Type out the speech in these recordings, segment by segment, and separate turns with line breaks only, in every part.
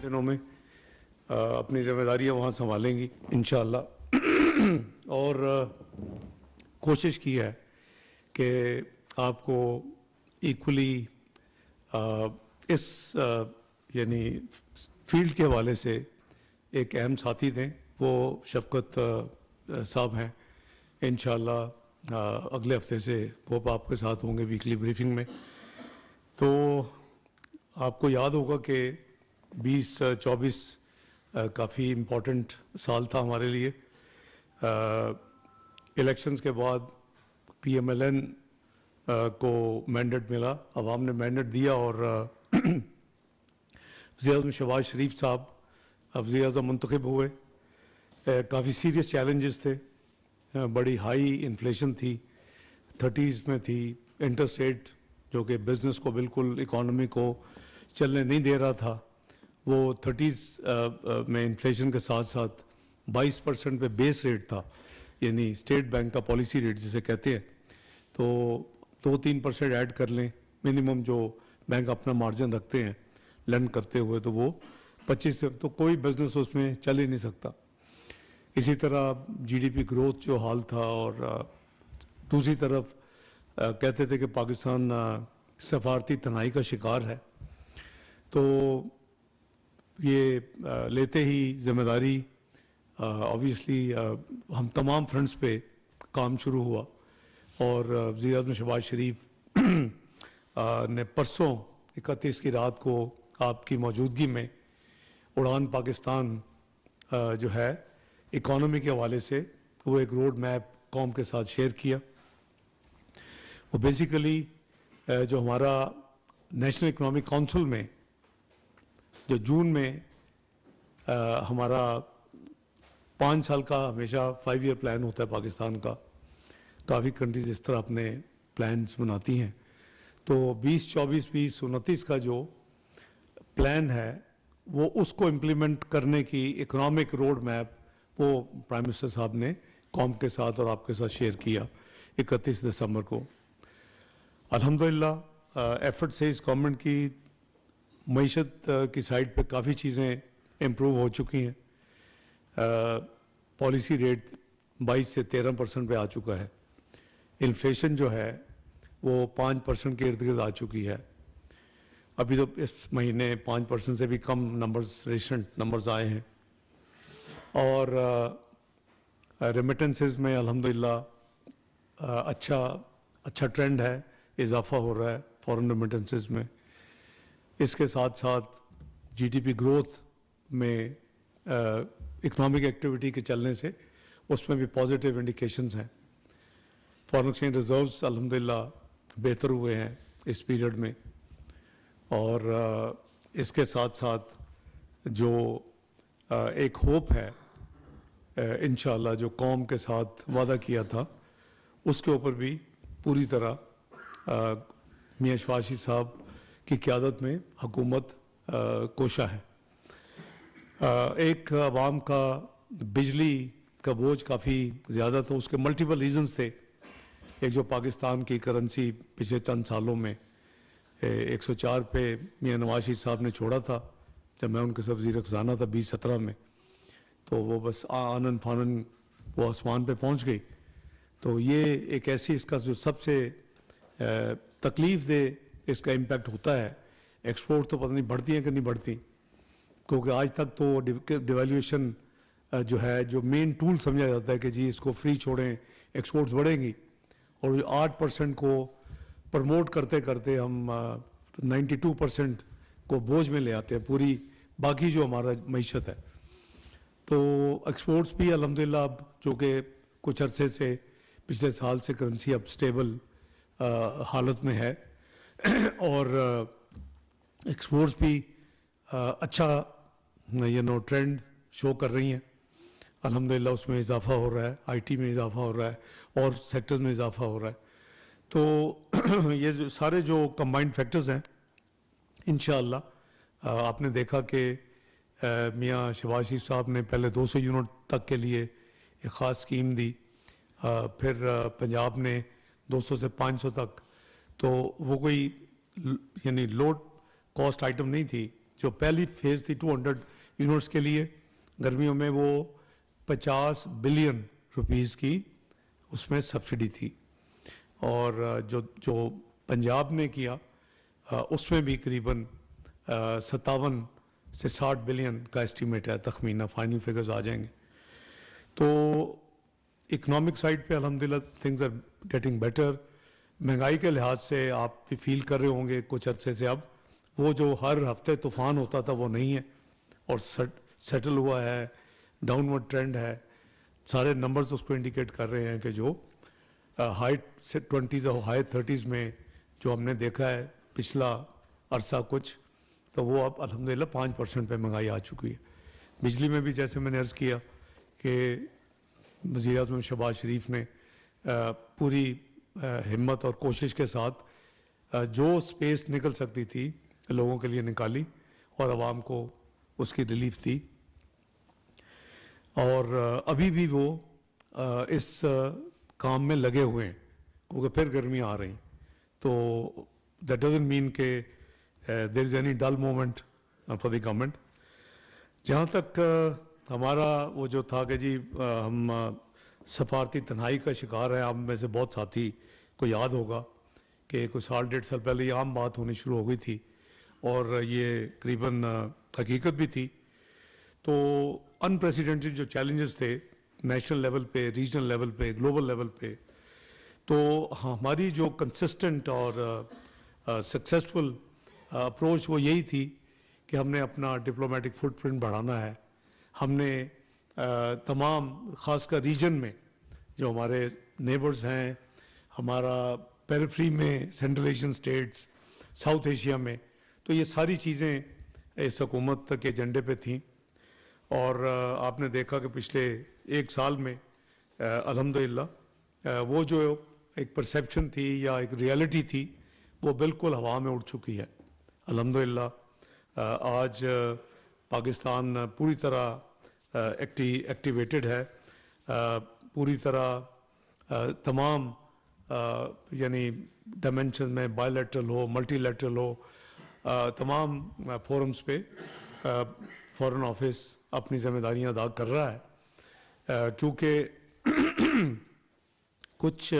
दिनों में अपनी जिम्मेदारियां वहाँ संभालेंगी इंशाअल्लाह। और कोशिश की है कि आपको इक्वली इस यानी फील्ड के हवाले से एक अहम साथी दें, वो शफकत साहब हैं। इंशाअल्लाह अगले हफ्ते से वो आपके साथ होंगे वीकली ब्रीफिंग में। तो आपको याद होगा कि 2024 काफ़ी इम्पोर्टेंट साल था हमारे लिए। इलेक्शंस के बाद PMLN को मैंडेट मिला, अवाम ने मैंडेट दिया और वज़ीर-ए-आज़म शहबाज शरीफ साहब वज़ीर-ए-आज़म मुंतखब हुए। काफ़ी सीरियस चैलेंजेस थे, बड़ी हाई इन्फ्लेशन थी, 30s में थी, इंटरेस्ट रेट जो कि बिज़नेस को बिल्कुल इकॉनमी को चलने नहीं दे रहा था, वो 30s में इन्फ्लेशन के साथ साथ 22% पे बेस रेट था, यानी स्टेट बैंक का पॉलिसी रेट जिसे कहते हैं। तो 2-3% ऐड कर लें मिनिमम जो बैंक अपना मार्जिन रखते हैं लैंड करते हुए, तो वो 25 से तो कोई बिजनेस उसमें चल ही नहीं सकता। इसी तरह GDP ग्रोथ जो हाल था, और दूसरी तरफ कहते थे कि पाकिस्तान सफारती तनाई का शिकार है। तो ये लेते ही जिम्मेदारी ऑब्वियसली हम तमाम फ्रंट्स पे काम शुरू हुआ। और वज़ीर-ए-आज़म शहबाज शरीफ ने परसों 31 की रात को आपकी मौजूदगी में उड़ान पाकिस्तान जो है इकॉनमी के हवाले से वो एक रोड मैप कौम के साथ शेयर किया। वो बेसिकली जो हमारा नेशनल इकोनॉमिक काउंसिल में जो जून में हमारा 5 साल का हमेशा 5 ईयर प्लान होता है पाकिस्तान का, काफ़ी कंट्रीज इस तरह अपने प्लान्स बनाती हैं। तो 2024-2029 का जो प्लान है वो उसको इम्प्लीमेंट करने की इकोनॉमिक रोड मैप वो प्राइम मिनिस्टर साहब ने कौम के साथ और आपके साथ शेयर किया 31 दिसंबर को। अल्हम्दुलिल्लाह एफर्ट से इस गवर्नमेंट की मईशत की साइड पे काफ़ी चीज़ें इम्प्रूव हो चुकी हैं। पॉलिसी रेट 22 से 13% पे आ चुका है। इन्फ्लेशन जो है वो 5% के इर्द गिर्द आ चुकी है। अभी तो इस महीने 5% से भी कम नंबर्स, रिसेंट नंबर्स आए हैं। और रेमिटेंसेस में अल्हम्दुलिल्लाह अच्छा ट्रेंड है, इजाफा हो रहा है फॉरेन रेमिटेंसेस में। इसके साथ साथ GDP ग्रोथ में इकोनॉमिक एक्टिविटी के चलने से उसमें भी पॉजिटिव इंडिकेशंस हैं। फॉरेन एक्सचेंज रिजर्व्स अल्हम्दुलिल्लाह बेहतर हुए हैं इस पीरियड में। और इसके साथ साथ जो एक होप है इंशाअल्लाह जो कौम के साथ वादा किया था उसके ऊपर भी पूरी तरह मियां शहबाज शरीफ साहब की क़यादत में हुकूमत कोशा है। एक अवाम का बिजली का बोझ काफ़ी ज़्यादा था, उसके मल्टीपल रीजंस थे। एक जो पाकिस्तान की करेंसी पिछले चंद सालों में 104 पे मियां नवाज शरीफ साहब ने छोड़ा था जब मैं उनके साथ वज़ीर ख़ज़ाना था 2017 में, तो वो बस आनन फानन वो आसमान पे पहुंच गई। तो ये एक ऐसी इसका जो सबसे तकलीफ़ दे इसका इम्पैक्ट होता है। एक्सपोर्ट तो पता नहीं बढ़ती हैं कि नहीं बढ़ती, क्योंकि आज तक तो डिवैल्यूएशन जो है जो मेन टूल समझा जाता है कि जी इसको फ्री छोड़ें एक्सपोर्ट्स बढ़ेंगी, और 8% को प्रमोट करते करते हम 92% को बोझ में ले आते हैं पूरी बाकी जो हमारा मईशत है। तो एक्सपोर्ट्स भी अल्हम्दुलिल्लाह अब जो कि कुछ अरसे से पिछले साल से करेंसी अब स्टेबल हालत में है और एक्सपोर्ट्स भी अच्छा ट्रेंड शो कर रही हैं। अल्हम्दुलिल्लाह उसमें इजाफा हो रहा है, IT में इजाफा हो रहा है और सेक्टर्स में इजाफा हो रहा है। तो ये जो सारे जो कंबाइंड फैक्टर्स हैं इंशाअल्लाह आपने देखा कि मियां शहबाज शरीफ साहब ने पहले 200 यूनिट तक के लिए एक ख़ास स्कीम दी, फिर पंजाब ने 200 से 500 तक। तो वो कोई यानी लो कॉस्ट आइटम नहीं थी जो पहली फेज़ थी 200 यूनिट्स के लिए गर्मियों में, वो 50 बिलियन रुपीस की उसमें सब्सिडी थी। और जो पंजाब ने किया उसमें भी करीबन 57 से 60 बिलियन का एस्टीमेट है, तखमीना, फाइनल फिगर्स आ जाएंगे। तो इकोनॉमिक साइड पे अल्हम्दुलिल्लाह थिंग्स आर गेटिंग बेटर। महंगाई के लिहाज से आप भी फील कर रहे होंगे कुछ अरसे से, अब वो जो हर हफ्ते तूफान होता था वो नहीं है और सेटल हुआ है, डाउनवर्ड ट्रेंड है। सारे नंबर्स उसको इंडिकेट कर रहे हैं कि जो हाई 20s और हाई 30s में जो हमने देखा है पिछला अरसा कुछ, तो वो अब अल्हम्दुलिल्लाह 5% पे महंगाई आ चुकी है। बिजली में भी जैसे मैंने अर्ज़ किया कि वज़ीर-ए-आज़म शहबाज शरीफ ने पूरी हिम्मत और कोशिश के साथ जो स्पेस निकल सकती थी लोगों के लिए निकाली और आवाम को उसकी रिलीफ दी। और अभी भी वो इस काम में लगे हुए हैं क्योंकि फिर गर्मियाँ आ रही। तो दैट डजंट मीन के there is any dull moment for the government. जहाँ तक हमारा वो जो था कि जी हम सफारती तन्हाई का शिकार हैं, आप में से बहुत साथी को याद होगा कि कुछ साल 1.5 साल पहले ये आम बात होनी शुरू हो गई थी और ये करीबन हकीकत भी थी। तो अनप्रेसिडेंटेड जो चैलेंजेस थे नेशनल लेवल पे, रीजनल लेवल पे, ग्लोबल लेवल पे, तो हमारी जो कंसिस्टेंट और सक्सेसफुल अप्रोच वो यही थी कि हमने अपना डिप्लोमेटिक फुटप्रिंट बढ़ाना है। हमने तमाम ख़ासकर रीजन में जो हमारे नेबर्स हैं, हमारा पेरिफेरी में central Asian states, south Asia में, तो ये सारी चीज़ें इस हुकूमत के एजेंडे पे थीं। और आपने देखा कि पिछले एक साल में अल्हम्दुलिल्लाह वो जो एक परसेप्शन थी या एक रियलिटी थी वो बिल्कुल हवा में उड़ चुकी है। अल्हम्दुलिल्लाह आज पाकिस्तान पूरी तरह एक्टिवेटेड है, पूरी तरह तमाम यानी डायमेंशन में, बायलैटरल हो, मल्टीलैटरल हो, तमाम फोरम्स पे फॉरेन ऑफिस अपनी जिम्मेदारियां अदा कर रहा है। क्योंकि कुछ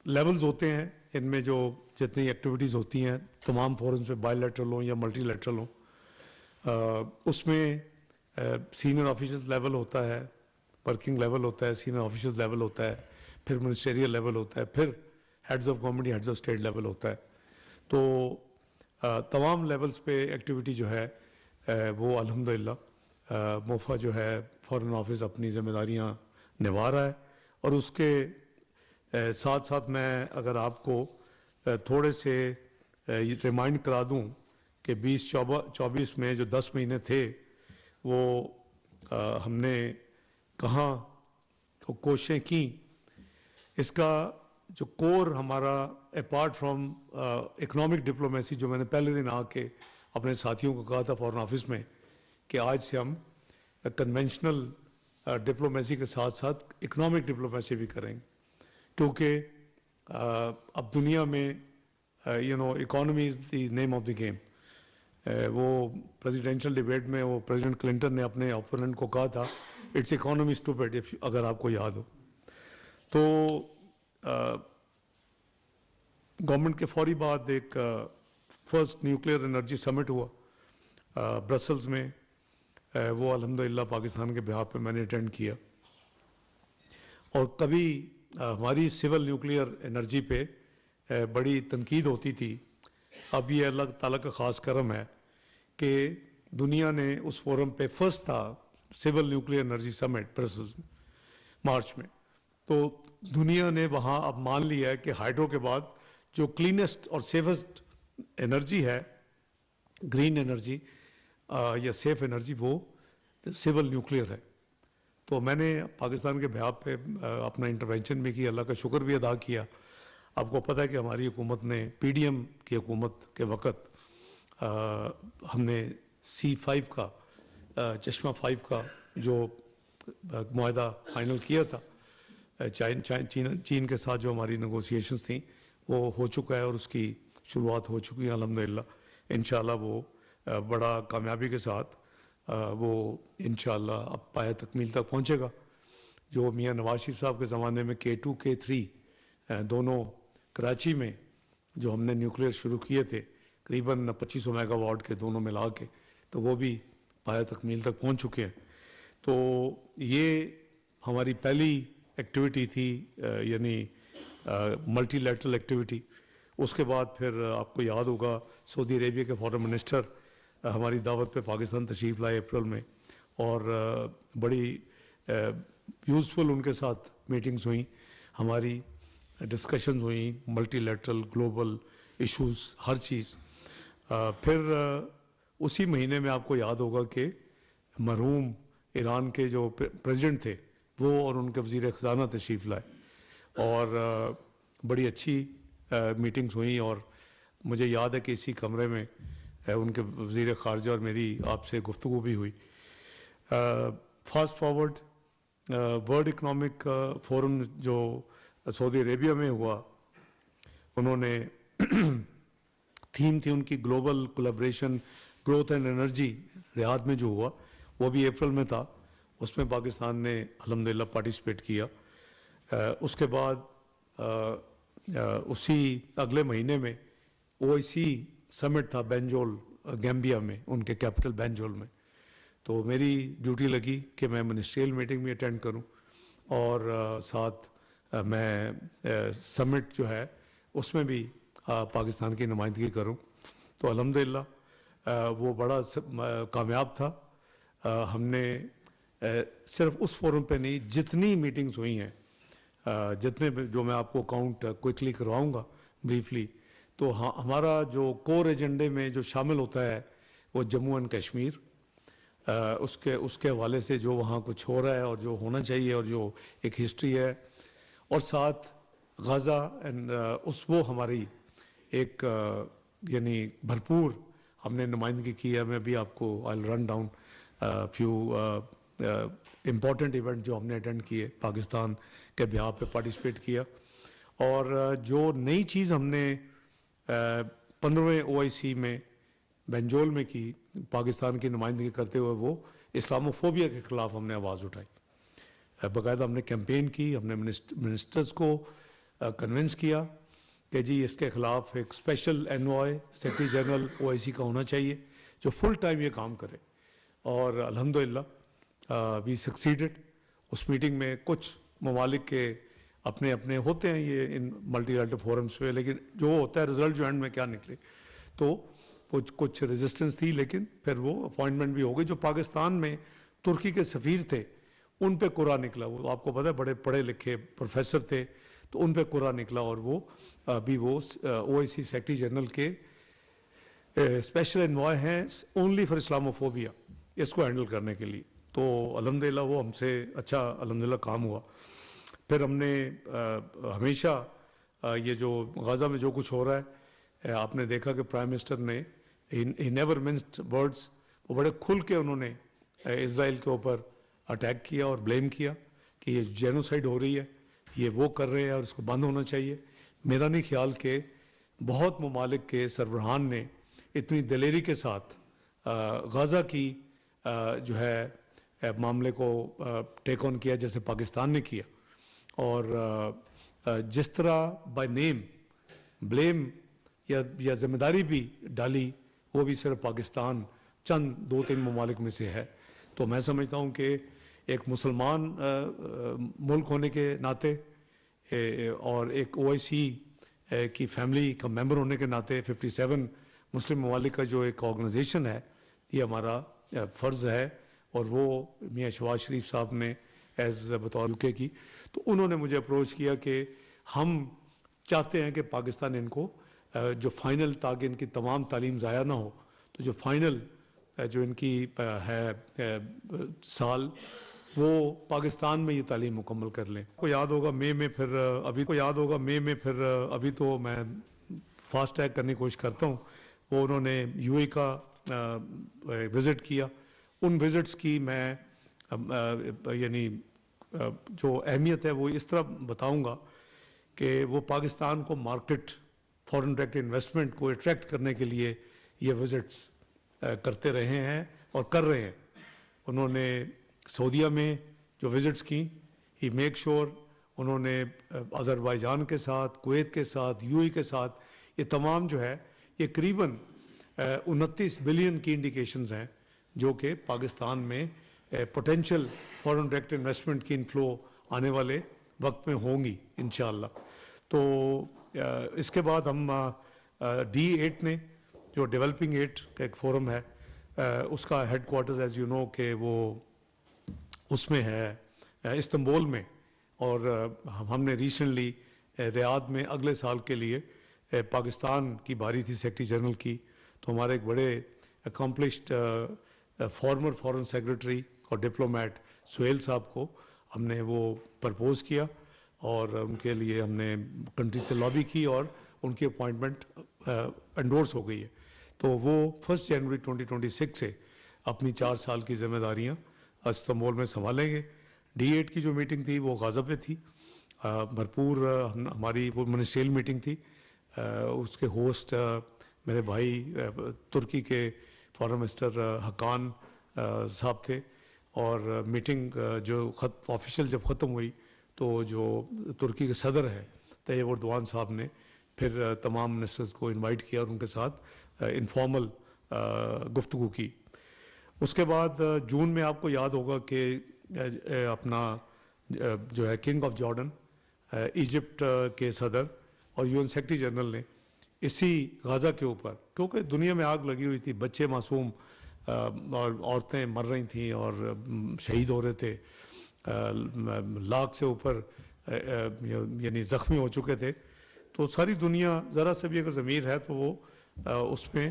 लेवल्स होते हैं इनमें जो जितनी एक्टिविटीज़ होती हैं तमाम फोरम्स पे, बायलैटरल हो या मल्टीलैटरल हो, उसमें सीनियर ऑफिसर्स लेवल होता है, वर्किंग लेवल होता है, सीनियर ऑफिसर्स लेवल होता है, फिर मिनिस्टेरियल लेवल होता है, फिर heads of government, heads of state level होता है। तो तमाम लेवल्स पे एक्टिविटी जो है वो अल्हम्दुलिल्लाह मोफा जो है फॉरेन ऑफिस अपनी जिम्मेदारियां निभा रहा है। और उसके साथ साथ मैं अगर आपको थोड़े से रिमाइंड करा दूं कि 2024 में जो 10 महीने थे वो हमने कहाँ कोशिशें की, इसका जो कोर हमारा अपार्ट फ्रॉम इकोनॉमिक डिप्लोमेसी, जो मैंने पहले दिन आके अपने साथियों को कहा था फॉरेन ऑफिस में कि आज से हम कन्वेंशनल डिप्लोमेसी के साथ साथ इकोनॉमिक डिप्लोमेसी भी करेंगे। क्योंकि अब दुनिया में economy is the name of the game. वो प्रेसिडेंशियल डिबेट में वो प्रेसिडेंट क्लिंटन ने अपने ओपोनेंट को कहा था, इट्स इकोनॉमी स्टूपिड, अगर आपको याद हो। तो गवर्नमेंट के फौरी बाद एक फर्स्ट न्यूक्लियर एनर्जी समिट हुआ ब्रसल्स में। वो अल्हम्दुलिल्लाह पाकिस्तान के बिहाफ पे मैंने अटेंड किया। और कभी हमारी सिविल न्यूक्लियर एनर्जी पे बड़ी तनकीद होती थी। अब ये अल्लाह ताला का ख़ास करम है कि दुनिया ने उस फोरम पे फर्स्ट था civil nuclear energy summit Brussels में मार्च में। तो दुनिया ने वहाँ अब मान लिया है कि हाइड्रो के बाद जो क्लीनेस्ट और सेफेस्ट एनर्जी है, ग्रीन एनर्जी या सेफ एनर्जी, वो सिविल न्यूक्लियर है। तो मैंने पाकिस्तान के बिहाफ पे अपना इंटरवेंशन भी किया, अल्लाह का शुक्र भी अदा किया। आपको पता है कि हमारी हुकूमत ने पीडीएम की हुकूमत के वक़्त हमने C5 का चश्मा 5 का जो मुआहदा फाइनल किया था चीन के साथ, जो हमारी नेगोशिएशंस थी वो हो चुका है और उसकी शुरुआत हो चुकी है अल्हम्दुलिल्लाह। इंशाल्लाह वो बड़ा कामयाबी के साथ वो इंशाल्लाह अब पाया तकमील तक पहुंचेगा। जो मियां नवाज शरीफ साहब के ज़माने में K2 K3 दोनों कराची में जो हमने न्यूक्लियर शुरू किए थे करीबन 2500 मेगावाट के दोनों मिला के, तो वो भी पाया तकमील तक पहुंच चुके हैं। तो ये हमारी पहली एक्टिविटी थी, यानी मल्टीलैटरल एक्टिविटी। उसके बाद फिर आपको याद होगा सऊदी अरेबिया के फॉरेन मिनिस्टर हमारी दावत पे पाकिस्तान तशरीफ़ लाए अप्रैल में, और बड़ी यूज़फुल उनके साथ मीटिंग्स हुई, हमारी डिस्कशंस हुई, मल्टीलैटरल ग्लोबल इश्यूज़ हर चीज़। फिर उसी महीने में आपको याद होगा कि मरहूम ईरान के जो प्रेसिडेंट थे वो और उनके वज़ीर ख़ज़ाना तशरीफ़ लाए, और बड़ी अच्छी मीटिंग्स हुई। और मुझे याद है कि इसी कमरे में उनके वज़ीर ख़ारजा और मेरी आपसे गुफ्तगू भी हुई। Fast forward world economic forum जो सऊदी अरेबिया में हुआ, उन्होंने थीम थी उनकी global collaboration growth and energy, Riyadh में जो हुआ वो भी अप्रैल में था। उसमें पाकिस्तान ने अल्हम्दुलिल्लाह पार्टिसिपेट किया। उसके बाद उसी अगले महीने में OIC समिट था बैंजोल गैम्बिया में, उनके कैपिटल बैंजोल में। तो मेरी ड्यूटी लगी कि मैं मिनिस्ट्रियल मीटिंग भी अटेंड करूं और साथ मैं समिट जो है उसमें भी पाकिस्तान की नुमाइंदगी करूं। तो अल्हम्दुलिल्लाह वो बड़ा कामयाब था। हमने सिर्फ उस फोरम पे नहीं, जितनी मीटिंग्स हुई हैं, जितने जो मैं आपको काउंट क्विकली करवाऊंगा ब्रीफली, तो हाँ, हमारा जो कोर एजेंडे में जो शामिल होता है वो जम्मू एंड कश्मीर, उसके हवाले से जो वहाँ कुछ हो रहा है और जो होना चाहिए और जो एक हिस्ट्री है, और साथ गाज़ा एंड वो हमारी एक यानी भरपूर हमने नुमाइंदगी की है। मैं भी आपको I run down few important event जो हमने अटेंड किए, पाकिस्तान के बिहाफ पे पार्टिसिपेट किया। और जो नई चीज़ हमने 15वें OIC में बेंजोल में की पाकिस्तान की नुमाइंदगी करते हुए, वो इस्लामोफोबिया के ख़िलाफ़ हमने आवाज़ उठाई। बाकायदा हमने कैंपेन की, हमने मिनिस्टर्स को कन्विंस किया कि जी इसके ख़िलाफ़ एक special envoy secretary general OIC का होना चाहिए जो फुल टाइम ये काम करे। और अल्हम्दुलिल्लाह वी सक्सीडेड। उस मीटिंग में कुछ ममालिक के अपने अपने होते हैं ये इन मल्टीलैटरल फोरम्स पे, लेकिन जो होता है रिजल्ट जो एंड में क्या निकले, तो कुछ रेजिस्टेंस थी, लेकिन फिर वो अपॉइंटमेंट भी हो गई। जो पाकिस्तान में तुर्की के सफ़ीर थे उन पे कुरा निकला, वो आपको पता है बड़े पढ़े लिखे प्रोफेसर थे, तो उन पे कुरा निकला, और वो अभी वो OIC सेक्रेटरी जनरल के स्पेशल एनवॉय हैं ओनली फॉर इस्लामोफोबिया, इसको हैंडल करने के लिए। तो अल्हम्दुलिल्लाह वो हमसे अच्छा अल्हम्दुलिल्लाह काम हुआ। फिर हमने हमेशा ये जो गाज़ा में जो कुछ हो रहा है, आपने देखा कि प्राइम मिनिस्टर ने ही नेवर मिन्स्ड वर्ड्स, वो बड़े खुल के उन्होंने इज़राइल के ऊपर अटैक किया और ब्लेम किया कि ये जेनोसाइड हो रही है, ये वो कर रहे हैं और इसको बंद होना चाहिए। मेरा नहीं ख्याल कि बहुत ममालिक के सरबराहान ने इतनी दिलेरी के साथ गाज़ा की जो है मामले को टेक ऑन किया जैसे पाकिस्तान ने किया। और जिस तरह बाय नेम ब्लेम या जिम्मेदारी भी डाली, वो भी सिर्फ पाकिस्तान चंद 2-3 ममालिक में से है। तो मैं समझता हूँ कि एक मुसलमान मुल्क होने के नाते और एक OIC की फैमिली का मेंबर होने के नाते 57 मुस्लिम ममालिक का जो एक ऑर्गेनाइजेशन है, ये हमारा फ़र्ज़ है। और वो मियाँ शहबाज शरीफ साहब ने बतौर UK की, तो उन्होंने मुझे अप्रोच किया कि हम चाहते हैं कि पाकिस्तान इनको जो फाइनल, ताकि इनकी तमाम तालीम ज़ाया ना हो, तो जो फाइनल जो इनकी है साल, वो पाकिस्तान में ये तालीम मुकम्मल कर लें। को याद होगा मई में फिर अभी तो मैं फास्ट टैग करने की कोशिश करता हूँ, वो उन्होंने UAE का विज़िट किया। उन विज़िट्स की मैं यानी जो अहमियत है वो इस तरह बताऊँगा कि वो पाकिस्तान को मार्केट, फॉरेन डायरेक्ट इन्वेस्टमेंट को अट्रैक्ट करने के लिए یہ وزٹس کرتے رہے ہیں اور کر رہے ہیں. انہوں نے سعودیہ میں جو وزٹس کی, ہی میک شور انہوں نے آذربائیجان کے ساتھ, کویت کے ساتھ, یو اے کے ساتھ, یہ تمام جو ہے یہ قریباً 29 بلین کی انڈیکیشنز ہیں جو کہ پاکستان میں پوٹینشیل فارن ڈائریکٹ انویسٹمنٹ کی انفلو آنے والے وقت میں ہوں گی انشاءاللہ. تو اس کے بعد ہم D8 نے جو ڈیولپنگ 8 کا ایک فورم ہے, اس کا headquarters as you know کہ وہ اس میں ہے استنبول میں, اور ہم نے ریسنٹلی ریاض میں اگلے سال کے لیے پاکستان کی باری تھی سیکرٹری جنرل کی, تو ہمارے ایک بڑے اکمپلشڈ فارمر فارن سیکرٹری اور ڈپلومیٹ سہیل صاحب کو ہم نے وہ پرپوز کیا, اور ان کے لیے ہم نے کنٹری سے لابی کی اور ان کی اپوائنٹمنٹ انڈورس ہو گئی ہے. تو وہ 1 جنوری 2026 سے اپنی 4 سال کی ذمہ داریاں استنبول میں سنبھالیں گے. D8 کی جو میٹنگ تھی وہ غازہ پہ تھی, بھرپور ہماری وہ منسٹریل میٹنگ تھی. اس کے ہوسٹ میرے بھائی ترکی کے فارن منسٹر حقان صاحب تھے, اور میٹنگ جو آفیشیل جب ختم ہوئی تو جو ترکی کے صدر ہیں طیب اردوان صاحب نے پھر تمام منسٹرز کو انوائٹ کیا اور ان کے ساتھ انفارمل گفتگو کی. اس کے بعد جون میں آپ کو یاد ہوگا کہ اپنا جو ہے کنگ آف جارڈن, ایجپٹ کے صدر اور UN سیکرٹری جنرل نے اسی غازہ کے اوپر, کیونکہ دنیا میں آگ لگی ہوئی تھی, بچے معصوم اور عورتیں مر رہی تھیں اور شہید ہو رہے تھے, لاکھ سے اوپر یعنی زخمی ہو چکے تھے, تو ساری دنیا ذرا سے بھی اگر ضمیر ہے تو وہ اس میں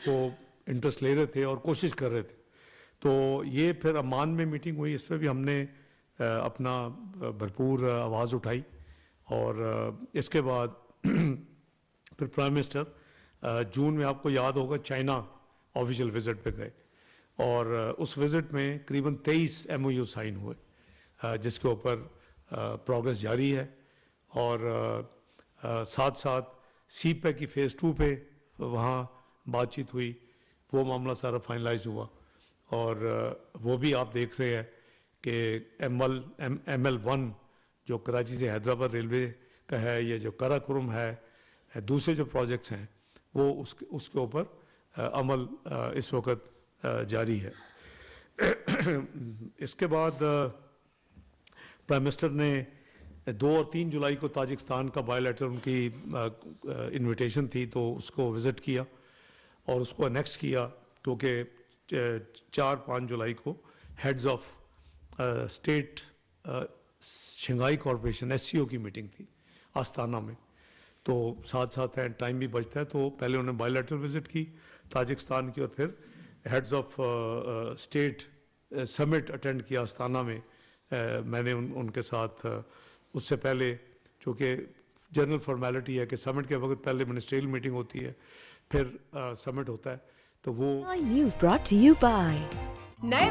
وہ انٹرسٹ لے رہے تھے اور کوشش کر رہے تھے. تو یہ پھر عمان میں میٹنگ ہوئی, اس پہ بھی ہم نے اپنا بھرپور آواز اٹھائی, اور اس کے بعد پھر پرائم منسٹر جون میں آپ کو یاد ہوگا چائنا آفیشیل وزٹ پہ گئے, اور اس وزٹ میں قریباً 23 MOU سائن ہوئے, جس کے اوپر پروگرس جاری ہے. اور ساتھ ساتھ سی پیک کی فیز 2 پہ وہاں بات چیت ہوئی, وہ معاملہ سارا فائنلائز ہوا, اور وہ بھی آپ دیکھ رہے ہیں کہ ML1 جو کراچی سے حیدرآباد ریلوے کا ہے, یہ جو کراکرم ہے, دوسرے جو پروجیکٹس ہیں وہ اس کے اوپر عمل اس وقت جاری ہے. اس کے بعد پرائم منسٹر نے 2 اور 3 جولائی کو تاجکستان کا بائے لیٹر ان کی انویٹیشن تھی تو اس کو وزٹ کیا اور اس کو انیکس کیا, کیونکہ 4-5 جولائی کو heads of state Shanghai corporation SCO کی میٹنگ تھی آستانہ میں, تو ساتھ ساتھ ہیں ٹائم بھی بچتا ہے, تو پہلے انہوں نے بائے لیٹرل وزٹ کی تاجکستان کی, اور پھر heads of state summit attend کیا آستانہ میں. میں نے ان کے ساتھ اس سے پہلے, چونکہ جنرل فارمیلٹی ہے کہ سمٹ کے وقت پہلے منسٹریل میٹنگ ہوتی ہے پھر سمٹ ہوتا ہے, تو وہ
News brought to you by
نئے